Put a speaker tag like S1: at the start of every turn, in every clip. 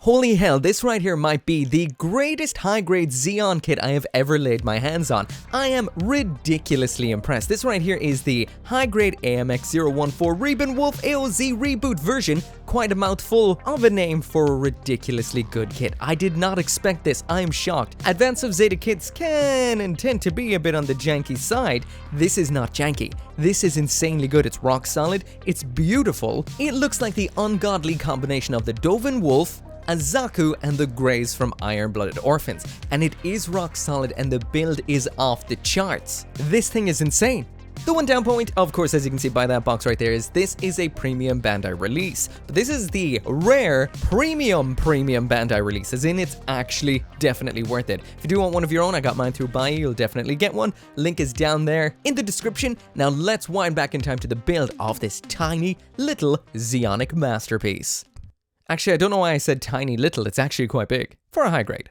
S1: Holy hell, this right here might be the greatest high-grade Zeon kit I have ever laid my hands on. I am ridiculously impressed. This right here is the high-grade AMX014 REBEN Wolf A.O.Z reboot version. Quite a mouthful of a name for a ridiculously good kit. I did not expect this. I am shocked. Advance of Zeta kits can and tend to be a bit on the janky side. This is not janky. This is insanely good. It's rock solid. It's beautiful. It looks like the ungodly combination of the Dovin Wolf, a Zaku, and the Greys from Iron-Blooded Orphans. And it is rock solid and the build is off the charts. This thing is insane. The one down point, of course, as you can see by that box right there, is this is a premium Bandai release. But this is the rare premium Bandai release, as in it's actually definitely worth it. If you do want one of your own, I got mine through Buy. You'll definitely get one. Link is down there in the description. Now let's wind back in time to the build of this tiny little Zeonic masterpiece. Actually, I don't know why I said tiny little, it's actually quite big for a high grade.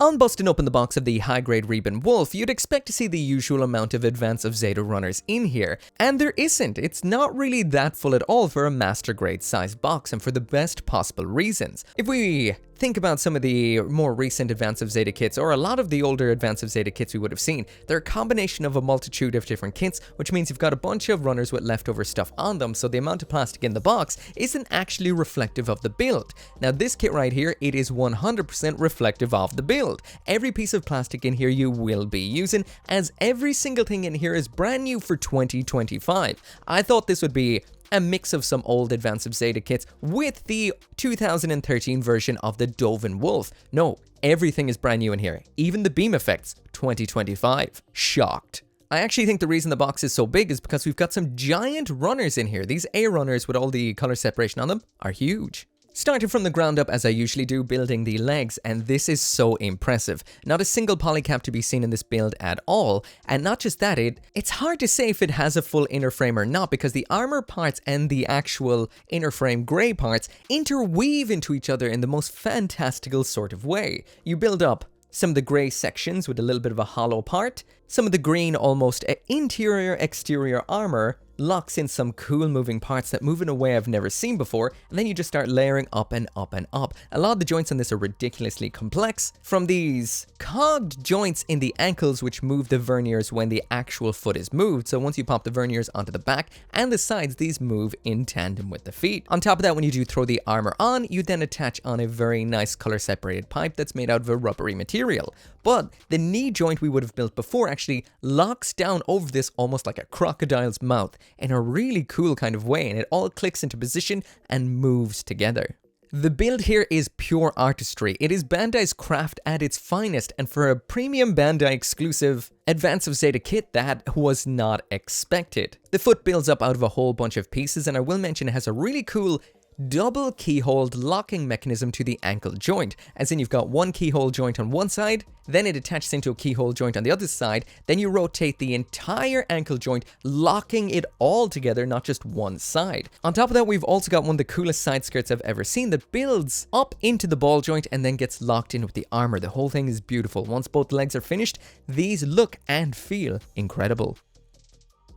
S1: On busting open the box of the high-grade REBEN Wolf, you'd expect to see the usual amount of Advance of Zeta runners in here, and there isn't. It's not really that full at all for a master grade sized box, and for the best possible reasons. If we think about some of the more recent Advance of Zeta kits, or a lot of the older Advance of Zeta kits we would have seen, they're a combination of a multitude of different kits, which means you've got a bunch of runners with leftover stuff on them, so the amount of plastic in the box isn't actually reflective of the build. Now this kit right here, it is 100% reflective of the build. Every piece of plastic in here you will be using, as every single thing in here is brand new for 2025. I thought this would be a mix of some old Advance of Zeta kits with the 2013 version of the Dovin Wolf. No, everything is brand new in here. Even the beam effects, 2025. Shocked. I actually think the reason the box is so big is because we've got some giant runners in here. These A runners with all the color separation on them are huge. Starting from the ground up as I usually do, building the legs, and this is so impressive. Not a single polycap to be seen in this build at all, and not just that, it's hard to say if it has a full inner frame or not, because the armor parts and the actual inner frame grey parts interweave into each other in the most fantastical sort of way. You build up some of the grey sections with a little bit of a hollow part, some of the green almost interior-exterior armor locks in some cool moving parts that move in a way I've never seen before, and then you just start layering up and up and up. A lot of the joints on this are ridiculously complex, from these cogged joints in the ankles which move the verniers when the actual foot is moved, so once you pop the verniers onto the back and the sides, these move in tandem with the feet. On top of that, when you do throw the armor on, you then attach on a very nice color separated pipe that's made out of a rubbery material. But the knee joint we would have built before actually locks down over this almost like a crocodile's mouth in a really cool kind of way, and it all clicks into position and moves together. The build here is pure artistry. It is Bandai's craft at its finest, and for a premium Bandai exclusive Advance of Zeta kit, that was not expected. The foot builds up out of a whole bunch of pieces, and I will mention it has a really cool double keyhole locking mechanism to the ankle joint, as in you've got one keyhole joint on one side, then it attaches into a keyhole joint on the other side, then you rotate the entire ankle joint, locking it all together, not just one side. On top of that, we've also got one of the coolest side skirts I've ever seen that builds up into the ball joint and then gets locked in with the armor. The whole thing is beautiful. Once both legs are finished, these look and feel incredible.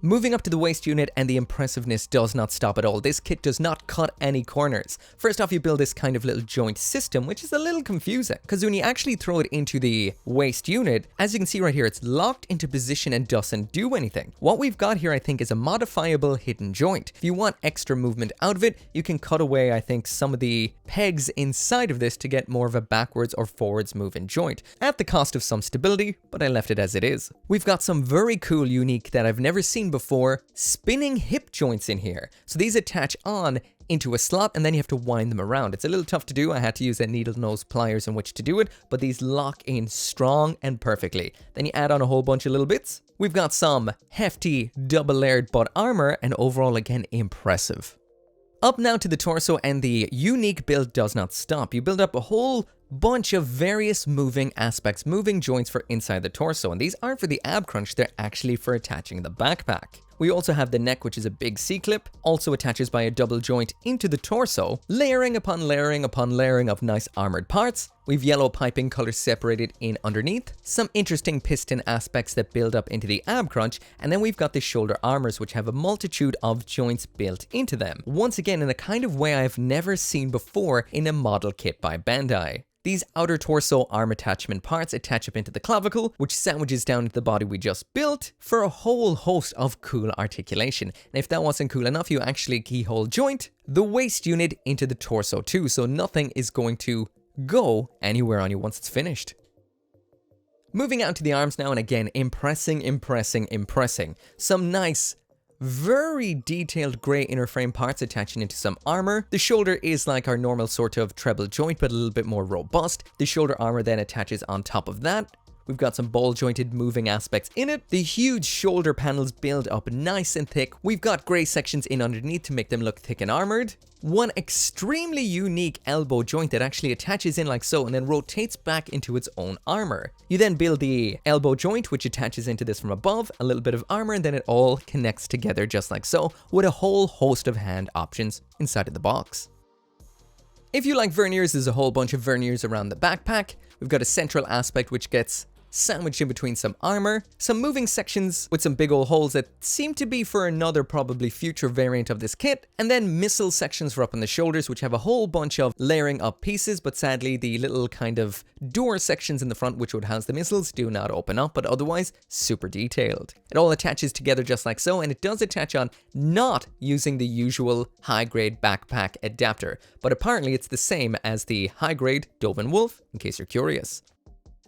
S1: Moving up to the waist unit, and the impressiveness does not stop at all. This kit does not cut any corners. First off, you build this kind of little joint system, which is a little confusing, because when you actually throw it into the waist unit, as you can see right here, it's locked into position and doesn't do anything. What we've got here, I think, is a modifiable hidden joint. If you want extra movement out of it, you can cut away, I think, some of the pegs inside of this to get more of a backwards or forwards moving joint, at the cost of some stability, but I left it as it is. We've got some very cool, unique, that I've never seen before, spinning hip joints in here. So these attach on into a slot and then you have to wind them around. It's a little tough to do. I had to use a needle nose pliers in which to do it, but these lock in strong and perfectly. Then you add on a whole bunch of little bits. We've got some hefty double layered butt armor, and overall again impressive. Up now to the torso, and the unique build does not stop. You build up a whole bunch of various moving aspects, moving joints for inside the torso, and these aren't for the ab crunch, they're actually for attaching the backpack. We also have the neck, which is a big C-clip, also attaches by a double joint into the torso, layering upon layering upon layering of nice armored parts. We've yellow piping color separated in underneath, some interesting piston aspects that build up into the ab crunch, and then we've got the shoulder armors which have a multitude of joints built into them. Once again in a kind of way I've never seen before in a model kit by Bandai. These outer torso arm attachment parts attach up into the clavicle, which sandwiches down into the body we just built for a whole host of cool articulation. And if that wasn't cool enough, you actually keyhole joint the waist unit into the torso too, so nothing is going to go anywhere on you once it's finished. Moving out to the arms now, and again, impressing. Some nice, very detailed grey inner frame parts attaching into some armor. The shoulder is like our normal sort of treble joint, but a little bit more robust. The shoulder armor then attaches on top of that. We've got some ball jointed moving aspects in it. The huge shoulder panels build up nice and thick. We've got grey sections in underneath to make them look thick and armored. One extremely unique elbow joint that actually attaches in like so and then rotates back into its own armor. You then build the elbow joint which attaches into this from above, a little bit of armor, and then it all connects together just like so with a whole host of hand options inside of the box. If you like verniers, there's a whole bunch of verniers around the backpack. We've got a central aspect which gets sandwiched in between some armor, some moving sections with some big old holes that seem to be for another probably future variant of this kit, and then missile sections for up on the shoulders which have a whole bunch of layering up pieces, but sadly the little kind of door sections in the front which would house the missiles do not open up, but otherwise super detailed. It all attaches together just like so, and it does attach on not using the usual high-grade backpack adapter, but apparently it's the same as the high-grade Doven Wolf, in case you're curious.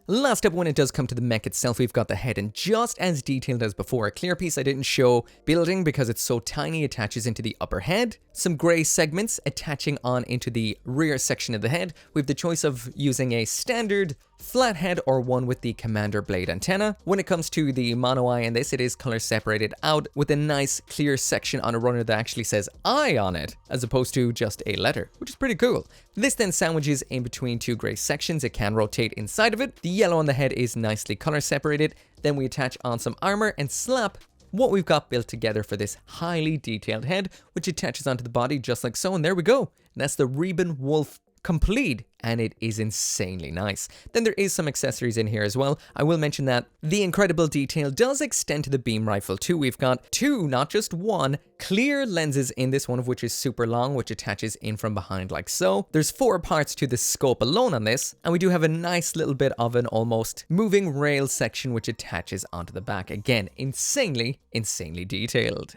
S1: Last up, when it does come to the mech itself, we've got the head, and just as detailed as before. A clear piece I didn't show building because it's so tiny attaches into the upper head. Some grey segments attaching on into the rear section of the head. We have the choice of using a standard flat head or one with the commander blade antenna. When it comes to the mono eye in this, it is color separated out with a nice clear section on a runner that actually says I on it, as opposed to just a letter, which is pretty cool. This then sandwiches in between two grey sections. It can rotate inside of it. The yellow on the head is nicely color separated. Then we attach on some armor and slap what we've got built together for this highly detailed head, which attaches onto the body just like so, and there we go. And that's the REBEN Wolf complete, and it is insanely nice. Then there is some accessories in here as well. I will mention that the incredible detail does extend to the beam rifle too. We've got two, not just one, clear lenses in this, one of which is super long, which attaches in from behind like so. There's 4 parts to the scope alone on this, and we do have a nice little bit of an almost moving rail section which attaches onto the back. Again, insanely detailed.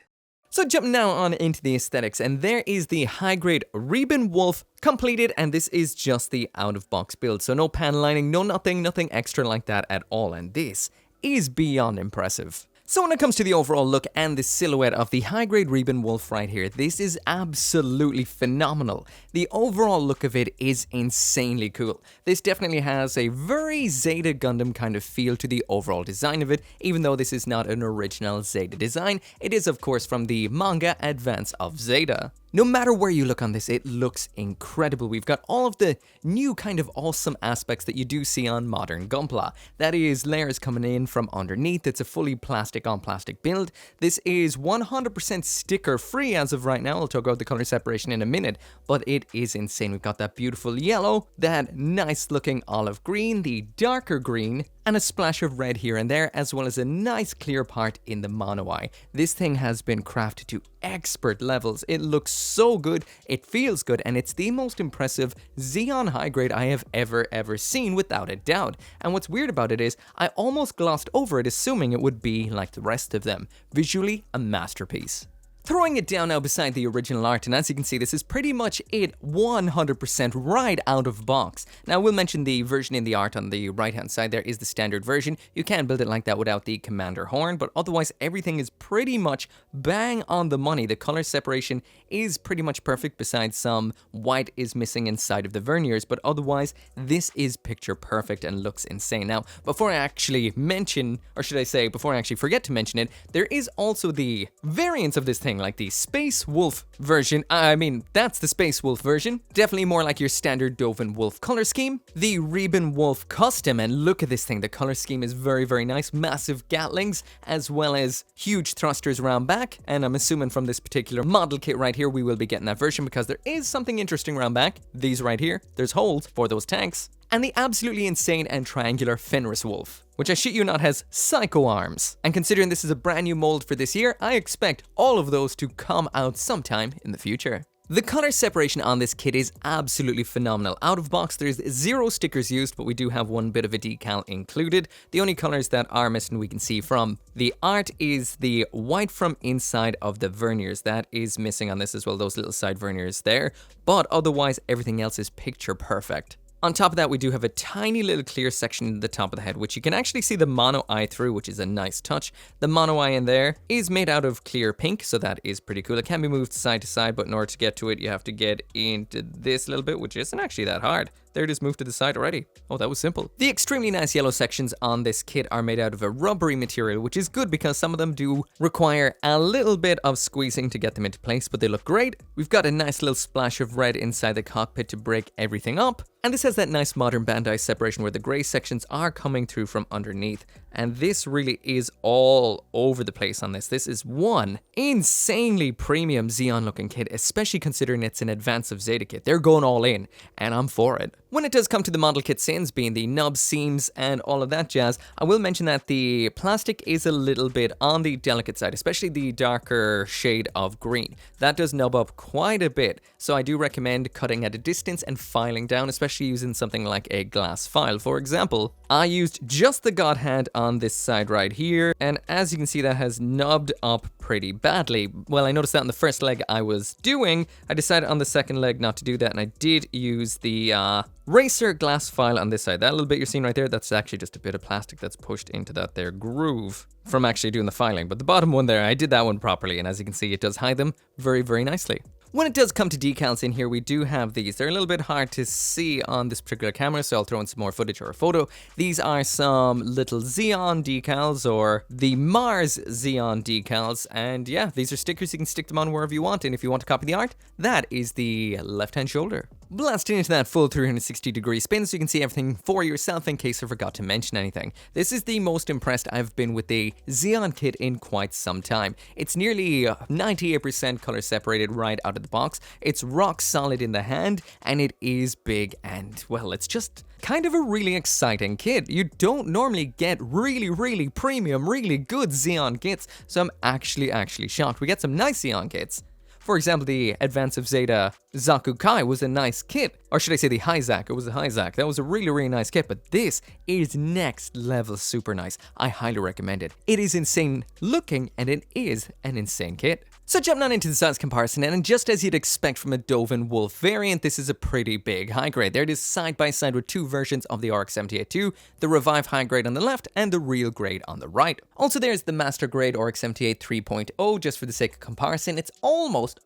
S1: So jumping now on into the aesthetics, and there is the high-grade REBEN Wolf completed, and this is just the out-of-box build. So no panel lining, no nothing extra like that at all, and this is beyond impressive. So when it comes to the overall look and the silhouette of the high-grade REBEN Wolf right here, this is absolutely phenomenal. The overall look of it is insanely cool. This definitely has a very Zeta Gundam kind of feel to the overall design of it, even though this is not an original Zeta design. It is of course from the manga Advance of Zeta. No matter where you look on this, it looks incredible. We've got all of the new kind of awesome aspects that you do see on modern gunpla. That is layers coming in from underneath. It's a fully plastic on plastic build. This is 100% sticker free as of right now. I'll talk about the color separation in a minute, but it is insane. We've got that beautiful yellow, that nice looking olive green, the darker green, and a splash of red here and there, as well as a nice clear part in the mono eye. This thing has been crafted to expert levels. It looks so good, it feels good, and it's the most impressive Zeon high grade I have ever seen, without a doubt. And what's weird about it is, I almost glossed over it assuming it would be like the rest of them. Visually, a masterpiece. Throwing it down now beside the original art, and as you can see, this is pretty much it 100% right out of box. Now, we'll mention the version in the art on the right-hand side. There is the standard version. You can build it like that without the commander horn, but otherwise everything is pretty much bang on the money. The color separation is pretty much perfect, besides some white is missing inside of the verniers, but otherwise this is picture perfect and looks insane. Now, before I actually mention, or should I say, before I actually forget to mention it, there is also the variants of this thing anything like the Space Wolf version. I mean, that's the Space Wolf version. Definitely more like your standard Dovin Wolf color scheme. The REBEN Wolf Custom, and look at this thing. The color scheme is very, very nice. Massive gatlings, as well as huge thrusters around back. And I'm assuming from this particular model kit right here, we will be getting that version because there is something interesting around back. These right here, there's holes for those tanks. And the absolutely insane and triangular Fenris Wolf, which I shit you not has psycho arms. And considering this is a brand new mold for this year, I expect all of those to come out sometime in the future. The color separation on this kit is absolutely phenomenal. Out of box, there's 0 stickers used, but we do have one bit of a decal included. The only colors that are missing we can see from the art is the white from inside of the verniers. That is missing on this as well, those little side verniers there. But otherwise, everything else is picture perfect. On top of that, we do have a tiny little clear section in the top of the head, which you can actually see the mono eye through, which is a nice touch. The mono eye in there is made out of clear pink, so that is pretty cool. It can be moved side to side, but in order to get to it, you have to get into this little bit, which isn't actually that hard. There it is, moved to the side already. Oh, that was simple. The extremely nice yellow sections on this kit are made out of a rubbery material, which is good because some of them do require a little bit of squeezing to get them into place, but they look great. We've got a nice little splash of red inside the cockpit to break everything up. And this has that nice modern Bandai separation where the gray sections are coming through from underneath. And this really is all over the place on this. This is one insanely premium Zeon looking kit, especially considering it's an Advance of Zeta kit. They're going all in, and I'm for it. When it does come to the model kit sins, being the nub seams and all of that jazz, I will mention that the plastic is a little bit on the delicate side, especially the darker shade of green. That does nub up quite a bit, so I do recommend cutting at a distance and filing down, especially using something like a glass file. For example, I used just the God Hand on this side right here, and as you can see, that has nubbed up pretty badly. Well, I noticed that on the first leg I was doing. I decided on the second leg not to do that, and I did use the racer glass file on this side. That little bit you're seeing right there, that's actually just a bit of plastic that's pushed into that there groove from actually doing the filing. But the bottom one there, I did that one properly, and as you can see, it does hide them very, very nicely. When it does come to decals in here, we do have these. They're a little bit hard to see on this particular camera, so I'll throw in some more footage or a photo. These are some little Zeon decals, or the Mars Zeon decals, and yeah, these are stickers. You can stick them on wherever you want, and if you want to copy the art, that is the left-hand shoulder. Blasting into that full 360-degree spin so you can see everything for yourself in case I forgot to mention anything. This is the most impressed I've been with the Zeon kit in quite some time. It's nearly 98% color separated right out of the box. It's rock solid in the hand, and it is big, and well, it's just kind of a really exciting kit. You don't normally get really premium, really good Zeon kits, so I'm actually shocked. We get some nice Zeon kits. For example, the Advance of Zeta Zaku Kai was a nice kit. Or should I say the Hyzak? It was a Hyzak. That was a really nice kit, but this is next level super nice. I highly recommend it. It is insane looking, and it is an insane kit. So jumping on into the size comparison, and just as you'd expect from a Dovin Wolf variant, this is a pretty big high grade. There it is side by side with two versions of the RX-78-2, the Revive high grade on the left and the real grade on the right. Also there's the Master grade RX-78 3.0, just for the sake of comparison, it's almost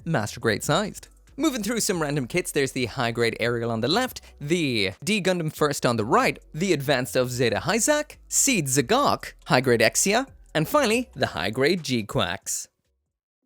S1: Master grade sized. Moving through some random kits, there's the high-grade Aerial on the left, the D Gundam First on the right, the Advanced of Zeta Hyzak, Seed Zagok, high-grade Exia, and finally, the high-grade G-Quacks.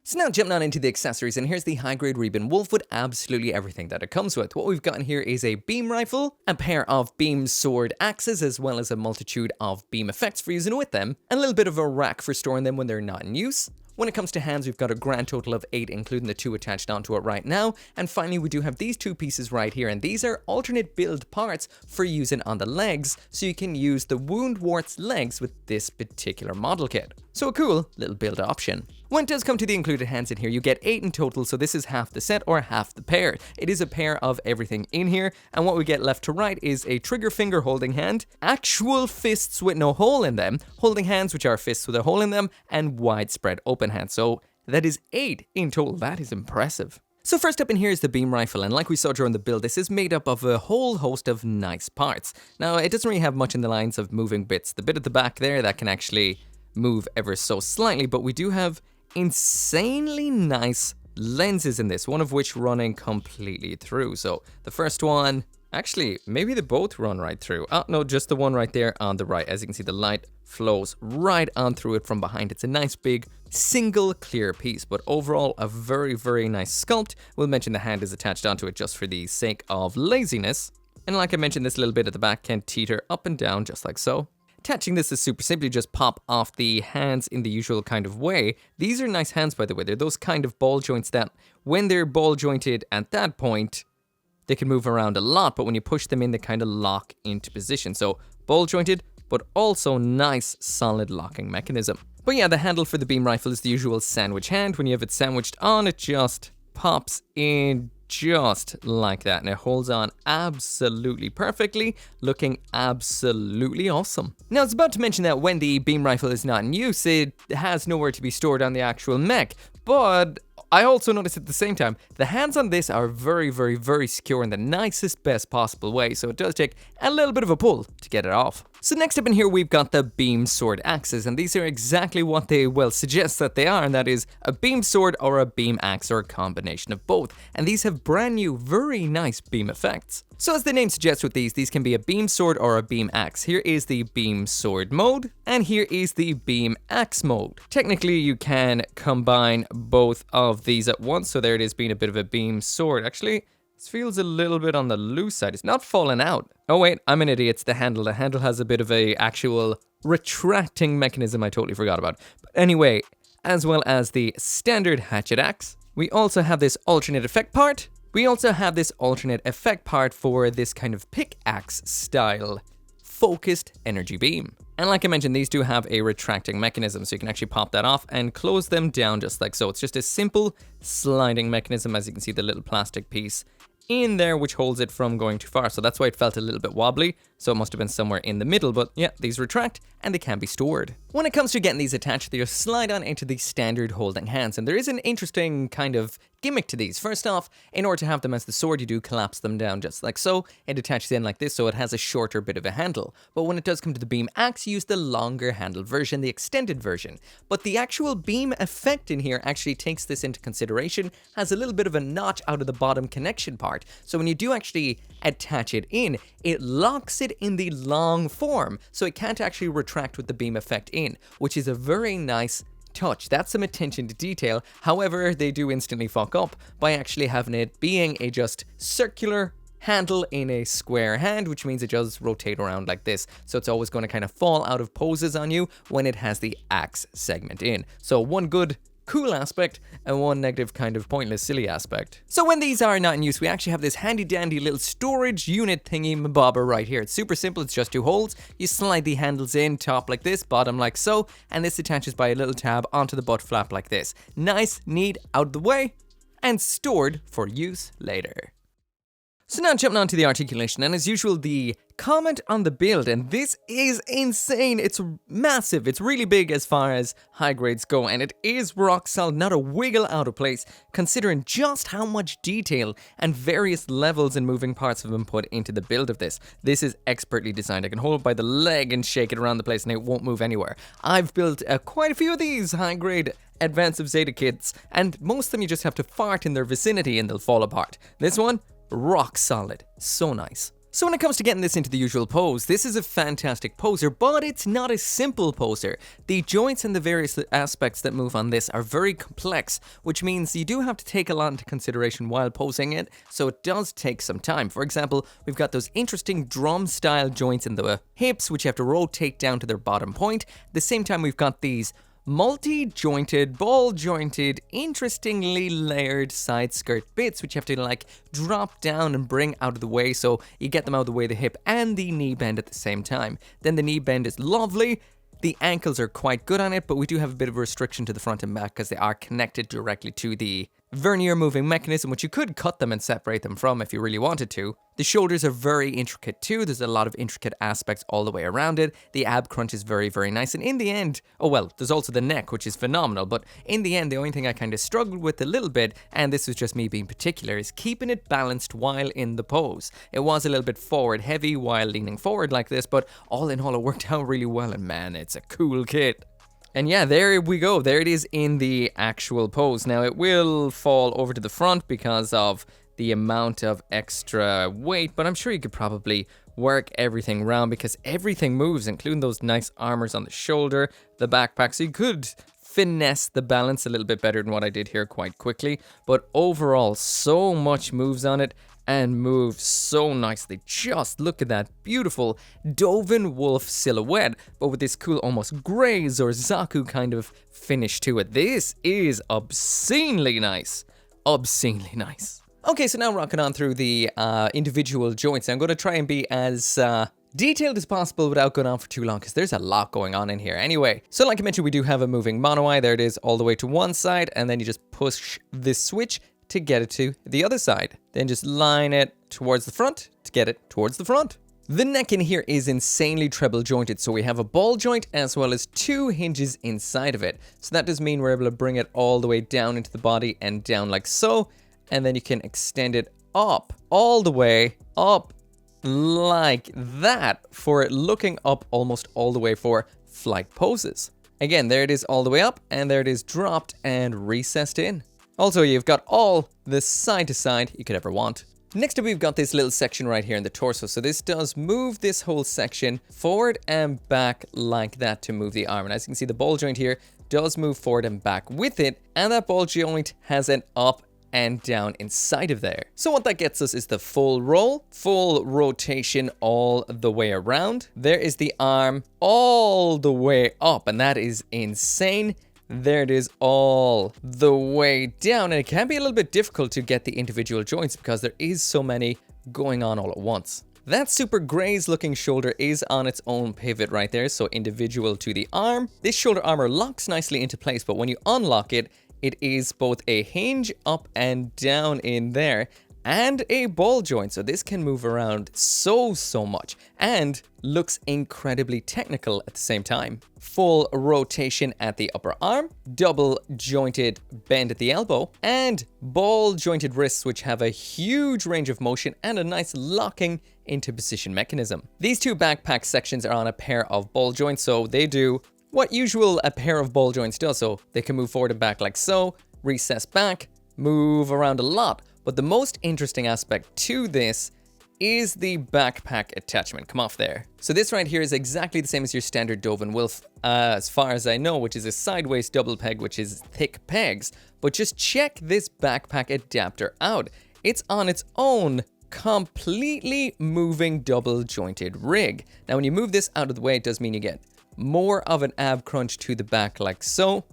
S1: So now jumping on into the accessories, and here's the high-grade REBEN Wolf with absolutely everything that it comes with. What we've got in here is a beam rifle, a pair of beam sword axes, as well as a multitude of beam effects for using with them, and a little bit of a rack for storing them when they're not in use. When it comes to hands, we've got a grand total of 8, including the 2 attached onto it right now. And finally, we do have these 2 pieces right here, and these are alternate build parts for using on the legs, so you can use the Woundwart's legs with this particular model kit. So a cool little build option. When it does come to the included hands in here, you get 8 in total, so this is half the set or half the pair. It is a pair of everything in here, and what we get left to right is a trigger finger holding hand, actual fists with no hole in them, holding hands which are fists with a hole in them, and widespread open hands. So that is 8 in total. That is impressive. So first up in here is the beam rifle, and like we saw during the build, this is made up of a whole host of nice parts. Now, it doesn't really have much in the lines of moving bits. The bit at the back there, that can actually move ever so slightly, but we do have insanely nice lenses in this, one of which running completely through. So the first one Actually, maybe they both run right through. Oh, no, just the one right there on the right. As you can see, the light flows right on through it from behind. It's a nice big single clear piece, but overall a very, very nice sculpt. We'll mention the hand is attached onto it just for the sake of laziness. And like I mentioned, this little bit at the back can teeter up and down just like so. Attaching this is super simple. You just pop off the hands in the usual kind of way. These are nice hands, by the way. They're those kind of ball joints that when they're ball jointed at that point, they can move around a lot, but when you push them in, they kind of lock into position. So ball jointed, but also nice solid locking mechanism. But yeah, the handle for the beam rifle is the usual sandwich hand. When you have it sandwiched on, it just pops in just like that, and it holds on absolutely perfectly, looking absolutely awesome. Now, I was about to mention that when the beam rifle is not in use, it has nowhere to be stored on the actual mech, but I also noticed at the same time, the hands on this are very, very, very secure in the nicest, best possible way, so it does take a little bit of a pull to get it off. So next up in here, we've got the beam sword axes, and these are exactly what they, well, suggest that they are, and that is a beam sword or a beam axe or a combination of both. And these have brand new, very nice beam effects. So as the name suggests with these can be a beam sword or a beam axe. Here is the beam sword mode, and here is the beam axe mode. Technically, you can combine both of these at once, so there it is being a bit of a beam sword. Actually, this feels a little bit on the loose side. It's not falling out. Oh wait, I'm an idiot. It's the handle. The handle has a bit of a actual retracting mechanism I totally forgot about. But anyway, as well as the standard hatchet axe, we also have this alternate effect part. We also have this alternate effect part for this kind of pickaxe style focused energy beam. And like I mentioned, these do have a retracting mechanism, so you can actually pop that off and close them down just like so. It's just a simple sliding mechanism, as you can see the little plastic piece in there which holds it from going too far. So that's why it felt a little bit wobbly, so it must have been somewhere in the middle, but yeah, these retract and they can be stored. When it comes to getting these attached, they just slide on into the standard holding hands, and there is an interesting kind of gimmick to these. First off, in order to have them as the sword, you do collapse them down just like so. It attaches in like this, so it has a shorter bit of a handle. But when it does come to the beam axe, you use the longer handled version, the extended version. But the actual beam effect in here actually takes this into consideration, has a little bit of a notch out of the bottom connection part. So when you do actually attach it in, it locks it in the long form, so it can't actually retract with the beam effect in, which is a very nice touch. That's some attention to detail. However, they do instantly fuck up by actually having it being a just circular handle in a square hand, which means it does rotate around like this. So it's always going to kind of fall out of poses on you when it has the axe segment in. So one good cool aspect and one negative kind of pointless silly aspect. So when these are not in use, we actually have this handy dandy little storage unit thingy mabobber right here. It's super simple. It's just two holes. You slide the handles in, top like this, bottom like so, and this attaches by a little tab onto the butt flap like this. Nice, neat, out of the way, and stored for use later. So now jumping on to the articulation, and as usual, the comment on the build, and this is insane. It's massive. It's really big as far as high grades go, and it is rock solid, not a wiggle out of place, considering just how much detail and various levels and moving parts have been put into the build of this. This is expertly designed. I can hold it by the leg and shake it around the place, and it won't move anywhere. I've built quite a few of these high grade Advanced of Zeta kits, and most of them you just have to fart in their vicinity and they'll fall apart. This one, rock solid. So nice. So when it comes to getting this into the usual pose, this is a fantastic poser, but it's not a simple poser. The joints and the various aspects that move on this are very complex, which means you do have to take a lot into consideration while posing it, so it does take some time. For example, we've got those interesting drum-style joints in the hips, which you have to rotate down to their bottom point. At the same time, we've got these multi-jointed, ball-jointed, interestingly layered side skirt bits, which you have to like drop down and bring out of the way, so you get them out of the way of the hip and the knee bend at the same time. Then the knee bend is lovely. The ankles are quite good on it, but we do have a bit of a restriction to the front and back because they are connected directly to the vernier moving mechanism, which you could cut them and separate them from if you really wanted to. The shoulders are very intricate too. There's a lot of intricate aspects all the way around it. The ab crunch is very, very nice. And in the end, oh well, there's also the neck, which is phenomenal. But in the end, the only thing I kind of struggled with a little bit, and this was just me being particular, is keeping it balanced while in the pose. It was a little bit forward heavy while leaning forward like this, but all in all, it worked out really well. And man, it's a cool kit. And yeah, there we go. There it is in the actual pose. Now, it will fall over to the front because of the amount of extra weight, but I'm sure you could probably work everything around because everything moves, including those nice armors on the shoulder, the backpack, so you could finesse the balance a little bit better than what I did here quite quickly. But overall, so much moves on it and moves so nicely. Just look at that beautiful Dovin Wolf silhouette, but with this cool almost Graze or Zaku kind of finish to it. This is obscenely nice. Obscenely nice. Okay, so now rocking on through the individual joints. I'm going to try and be as detailed as possible without going on for too long because there's a lot going on in here. Anyway, so like I mentioned, we do have a moving mono eye. There it is all the way to one side, and then you just push this switch to get it to the other side. Then just line it towards the front to get it towards the front. The neck in here is insanely treble jointed, so we have a ball joint as well as 2 hinges inside of it. So that does mean we're able to bring it all the way down into the body and down like so, and then you can extend it up, all the way up like that for it looking up almost all the way for flight poses. Again, there it is all the way up, and there it is dropped and recessed in. Also, you've got all the side to side you could ever want. Next up, we've got this little section right here in the torso. So this does move this whole section forward and back like that to move the arm. And as you can see, the ball joint here does move forward and back with it. And that ball joint has an up and down inside of there. So what that gets us is the full roll, full rotation all the way around. There is the arm all the way up, and that is insane. There it is all the way down, and it can be a little bit difficult to get the individual joints because there is so many going on all at once. That super Graze looking shoulder is on its own pivot right there, so individual to the arm. This shoulder armor locks nicely into place, but when you unlock it, it is both a hinge up and down in there and a ball joint. So this can move around so much and looks incredibly technical at the same time. Full rotation at the upper arm, double jointed bend at the elbow, and ball jointed wrists, which have a huge range of motion and a nice locking into position mechanism. These 2 backpack sections are on a pair of ball joints, so they do what usual a pair of ball joints does. So they can move forward and back like so, recess back, move around a lot. But the most interesting aspect to this is the backpack attachment. Come off there. So this right here is exactly the same as your standard Dovin Wolf, as far as I know, which is a sideways double peg, which is thick pegs. But just check this backpack adapter out. It's on its own completely moving double jointed rig. Now when you move this out of the way, it does mean you get more of an ab crunch to the back like so.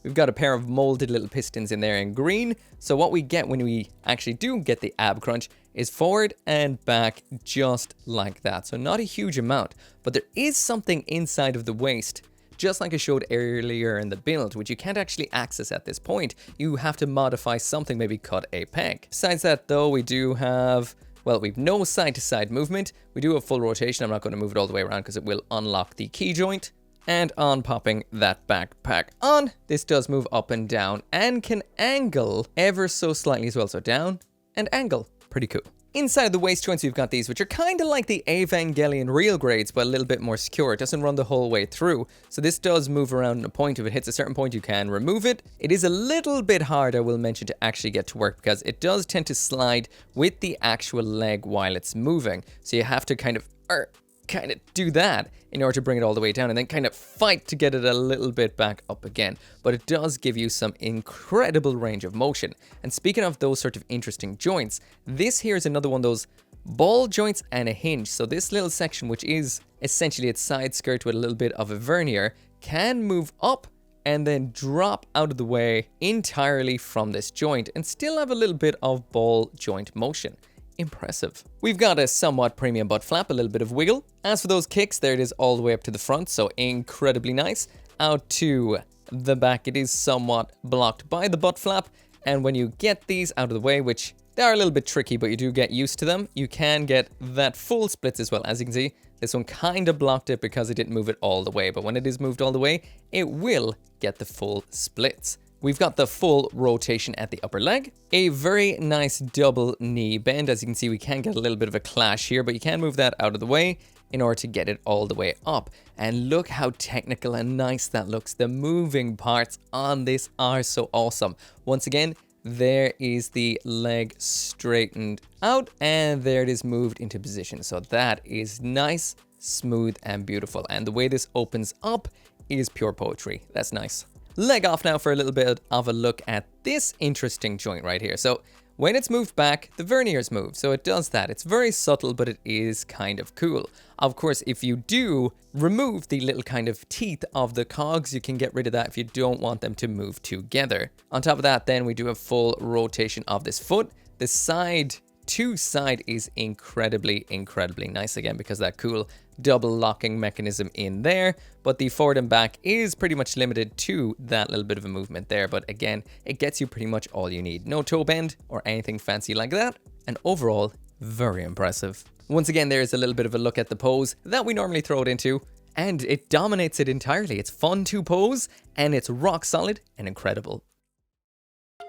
S1: We've got a pair of molded little pistons in there in green. So what we get when we actually do get the ab crunch is forward and back just like that. So not a huge amount, but there is something inside of the waist, just like I showed earlier in the build, which you can't actually access at this point. You have to modify something, maybe cut a peg. Besides that though, we do have, well, we've no side to side movement. We do have full rotation. I'm not going to move it all the way around because it will unlock the key joint. And on popping that backpack on, this does move up and down and can angle ever so slightly as well. So down and angle, pretty cool. Inside the waist joints, we've got these, which are kind of like the Evangelion real grades, but a little bit more secure. It doesn't run the whole way through. So this does move around in a point. If it hits a certain point, you can remove it. It is a little bit hard, I will mention, to actually get to work because it does tend to slide with the actual leg while it's moving. So you have to kind of do that in order to bring it all the way down and then kind of fight to get it a little bit back up again. But it does give you some incredible range of motion. And speaking of those sort of interesting joints, this here is another one of those ball joints and a hinge. So this little section, which is essentially its side skirt with a little bit of a vernier, can move up and then drop out of the way entirely from this joint and still have a little bit of ball joint motion. Impressive. We've got a somewhat premium butt flap, a little bit of wiggle. As for those kicks, there it is all the way up to the front, so incredibly nice. Out to the back, it is somewhat blocked by the butt flap, and when you get these out of the way, which they are a little bit tricky, but you do get used to them, you can get that full splits as well. As you can see, this one kind of blocked it because it didn't move it all the way, but when it is moved all the way, it will get the full splits. We've got the full rotation at the upper leg, a very nice double knee bend. As you can see, we can get a little bit of a clash here, but you can move that out of the way in order to get it all the way up. And look how technical and nice that looks. The moving parts on this are so awesome. Once again, There is the leg straightened out, and there it is moved into position. So that is nice, smooth, and beautiful. And the way this opens up is pure poetry. That's nice. Leg off now for a little bit of a look at this interesting joint right here. So when it's moved back, the verniers move. So it does that. It's very subtle, but it is kind of cool. Of course, if you do remove the little kind of teeth of the cogs, you can get rid of that if you don't want them to move together. On top of that, then we do a full rotation of this foot. The side to side is incredibly nice again because of that cool double locking mechanism in there, but the forward and back is pretty much limited to that little bit of a movement there. But again, it gets you pretty much all you need. No toe bend or anything fancy like that, and overall very impressive. Once again, there is a little bit of a look at the pose that we normally throw it into, and it dominates it entirely. It's fun to pose, and it's rock solid and incredible.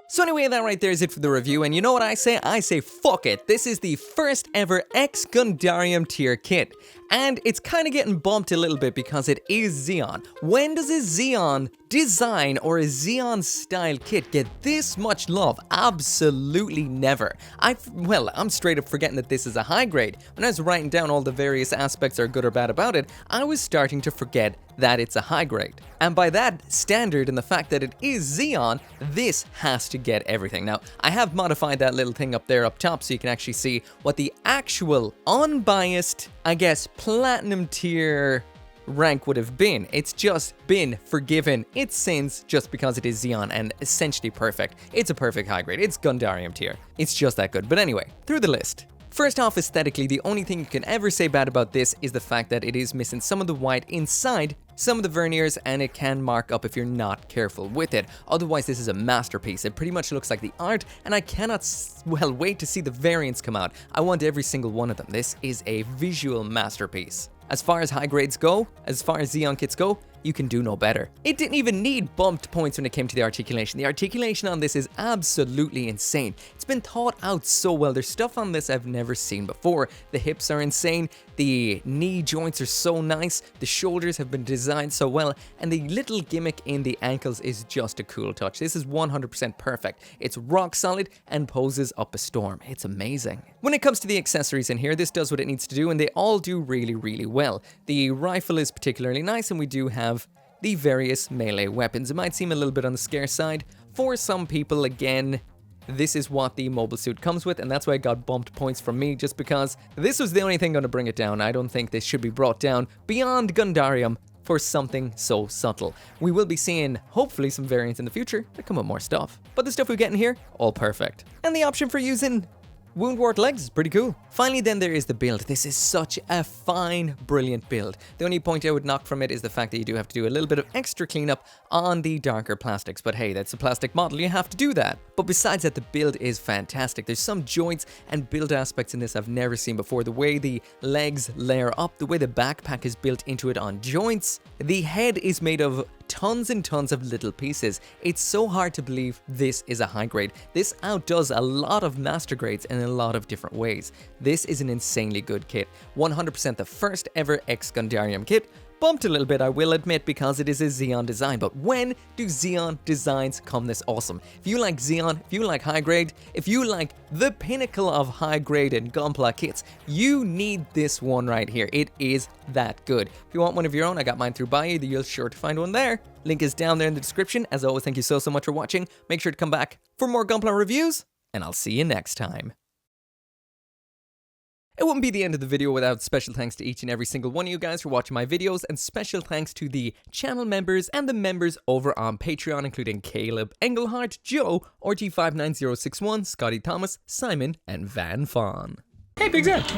S1: So anyway, that right there is it for the review, and you know what I say? I say fuck it. This is the first ever EX Gundarium Tier kit, and it's kind of getting bumped a little bit because it is Zeon. When does a Zeon design or a Zeon style kit get this much love? Absolutely never. I'm straight up forgetting that this is a high grade. When I was writing down all the various aspects are good or bad about it, I was starting to forget that it's a high grade. And by that standard and the fact that it is Zeon, this has to get everything. Now, I have modified that little thing up there up top so you can actually see what the actual unbiased, I guess, platinum tier rank would have been. It's just been forgiven its sins just because it is Zeon and essentially perfect. It's a perfect high grade. It's Gundarium tier. It's just that good. But anyway, through the list. First off, aesthetically, the only thing you can ever say bad about this is the fact that it is missing some of the white inside some of the verniers, and it can mark up if you're not careful with it. Otherwise, this is a masterpiece. It pretty much looks like the art, and I cannot wait to see the variants come out. I want every single one of them. This is a visual masterpiece. As far as high grades go, as far as Zeon kits go, you can do no better. It didn't even need bumped points when it came to the articulation. The articulation on this is absolutely insane. It's been thought out so well. There's stuff on this I've never seen before. The hips are insane. The knee joints are so nice. The shoulders have been designed so well. And the little gimmick in the ankles is just a cool touch. This is 100% perfect. It's rock solid and poses up a storm. It's amazing. When it comes to the accessories in here, this does what it needs to do, and they all do really well. The rifle is particularly nice, and we do have the various melee weapons. It might seem a little bit on the scarce side. For some people, again, this is what the mobile suit comes with, and that's why it got bumped points from me, just because this was the only thing going to bring it down. I don't think this should be brought down beyond Gundarium for something so subtle. We will be seeing, hopefully, some variants in the future that come with more stuff. But the stuff we get in here, all perfect. And the option for using wound wart legs is pretty cool. Finally, then there is the build. This is such a fine, brilliant build. The only point I would knock from it is the fact that you do have to do a little bit of extra cleanup on the darker plastics, but hey, that's a plastic model, you have to do that. But besides that, the build is fantastic. There's some joints and build aspects in this I've never seen before. The way the legs layer up, the way the backpack is built into it on joints. The head is made of tons and tons of little pieces. It's so hard to believe this is a high grade. This outdoes a lot of master grades in a lot of different ways. This is an insanely good kit. 100% the first ever EX Gundarium kit. Bumped a little bit, I will admit, because it is a Zeon design, but when do Zeon designs come this awesome? If you like Zeon, if you like high grade, if you like the pinnacle of high grade and gunpla kits, you need this one right here. It is that good. If you want one of your own, I got mine through Buy, you'll sure to find one there. Link is down there in the description. As always, thank you so much for watching. Make sure to come back for more gunpla reviews, and I'll see you next time. It wouldn't be the end of the video without special thanks to each and every single one of you guys for watching my videos, and special thanks to the channel members and the members over on Patreon, including Caleb, Engelhardt, Joe, RG59061, Scotty Thomas, Simon, and Van Fawn. Hey, Big Zed!